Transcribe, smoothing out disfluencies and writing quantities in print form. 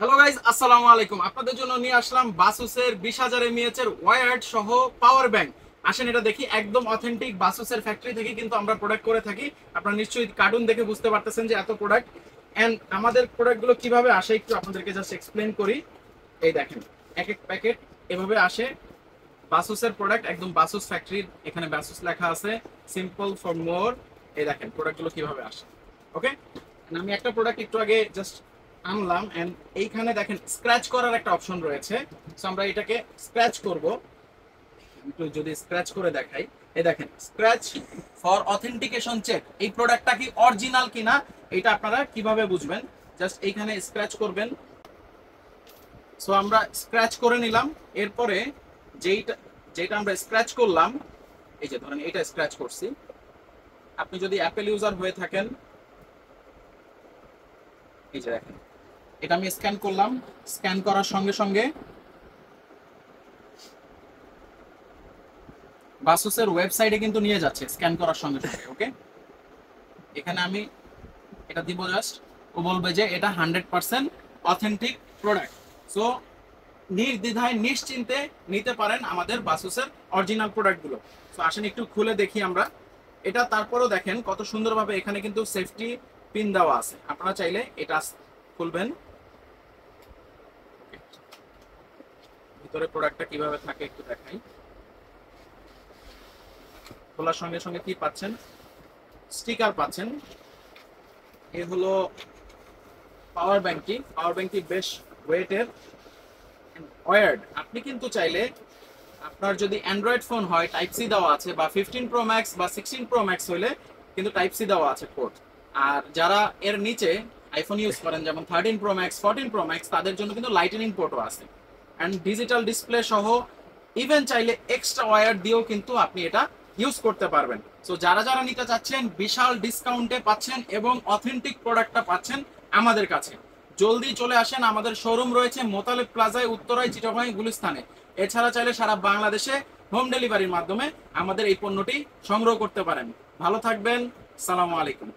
Hello guys, আসসালামু আলাইকুম। আপনাদের জন্য নিয়ে আসলাম বাসুসের 20,000 mAh এর ওয়্যার্ড সহ পাওয়ার ব্যাংক। আসেন এটা দেখি, একদম অথেন্টিক বাসুসের ফ্যাক্টরি থেকে কিন্তু আমরা প্রোডাক্ট করে থাকি। আপনারা নিশ্চয়ই কার্টুন দেখে বুঝতে পারতেছেন যে এত প্রোডাক্ট। এন্ড আমাদের প্রোডাক্টগুলো কিভাবে আসে একটু আপনাদেরকে জাস্ট এক্সপ্লেন করি। এই দেখেন, এক এক প্যাকেট এভাবে আসে। বাসুসের প্রোডাক্ট, একদম বাসুস ফ্যাক্টরির, এখানে বাসুস লেখা আছে, সিম্পল ফর মোর। এই দেখেন প্রোডাক্টগুলো কিভাবে আসে। ওকে, আমি একটা প্রোডাক্ট একটু আগে জাস্ট আনলাম এন্ড এইখানে দেখেন স্ক্র্যাচ করার একটা অপশন রয়েছে। সো আমরা এটাকে স্ক্র্যাচ করব। একটু যদি স্ক্র্যাচ করে দেখাই, এই দেখেন স্ক্র্যাচ ফর অথেন্টিকেশন চেক। এই প্রোডাক্টটা কি অরিজিনাল কিনা এটা আপনারা কিভাবে বুঝবেন, জাস্ট এইখানে স্ক্র্যাচ করবেন। সো আমরা স্ক্র্যাচ করে নিলাম। এরপরে যেইটা যেটা আমরা স্ক্র্যাচ করলাম, এই যে ধরেন এটা স্ক্র্যাচ করছি। আপনি যদি অ্যাপেল ইউজার হয়ে থাকেন, এই যে দেখেন এটা আমি স্ক্যান করলাম। স্ক্যান করার সঙ্গে সঙ্গে বাসুসের ওয়েবসাইটে কিন্তু নিয়ে যাচ্ছে স্ক্যান করার সঙ্গে সঙ্গে। ওকে, এখানে আমি এটা দিব জাস্ট, ও বলবে যে এটা 100% অথেন্টিক প্রোডাক্ট। সো নির্দ্বিধায় নিশ্চিন্তে নিতে পারেন আমাদের বাসুসের অরিজিনাল প্রোডাক্টগুলো। সো আসেন একটু খুলে দেখি আমরা এটা। তারপরেও দেখেন কত সুন্দরভাবে এখানে কিন্তু সেফটি পিন দেওয়া আছে। আপনারা চাইলে এটা খুলবেন। ভিতরে প্রোডাক্টটা কিভাবে থাকে একটু দেখাই। খোলার সঙ্গে সঙ্গে কি পাচ্ছেন, স্টিকার পাচ্ছেন। এ হলো পাওয়ার ব্যাংকটি। পাওয়ার ব্যাংকটি বেশ ওয়েটের, ওয়ার্ড। আপনি কিন্তু চাইলে আপনার যদি অ্যান্ড্রয়েড ফোন হয়, টাইপ সি দেওয়া আছে, বা 15 প্রো ম্যাক্স বা 16 প্রো ম্যাক্স হইলে কিন্তু টাইপ সি দেওয়া আছে পোর্ট। আর যারা এর নিচে আইফোন ইউজ করেন, যেমন 13 প্রো ম্যাক্স, 14 প্রো ম্যাক্স, তাদের জন্য কিন্তু লাইটনিং পোর্টও আছে অ্যান্ড ডিজিটাল ডিসপ্লে সহ। ইভেন চাইলে এক্সট্রা ওয়্যার দিয়েও কিন্তু আপনি এটা ইউজ করতে পারবেন। সো যারা যারা নিতে চাচ্ছেন বিশাল ডিসকাউন্টে পাচ্ছেন এবং অথেন্টিক প্রোডাক্টটা পাচ্ছেন আমাদের কাছে। জলদি চলে আসেন, আমাদের শোরুম রয়েছে মোতালেব প্লাজায়, উত্তরায়, চিটাগং, গুলিস্তানে। এছাড়া চাইলে সারা বাংলাদেশে হোম ডেলিভারির মাধ্যমে আমাদের এই পণ্যটি সংগ্রহ করতে পারেন। ভালো থাকবেন, সালামু আলাইকুম।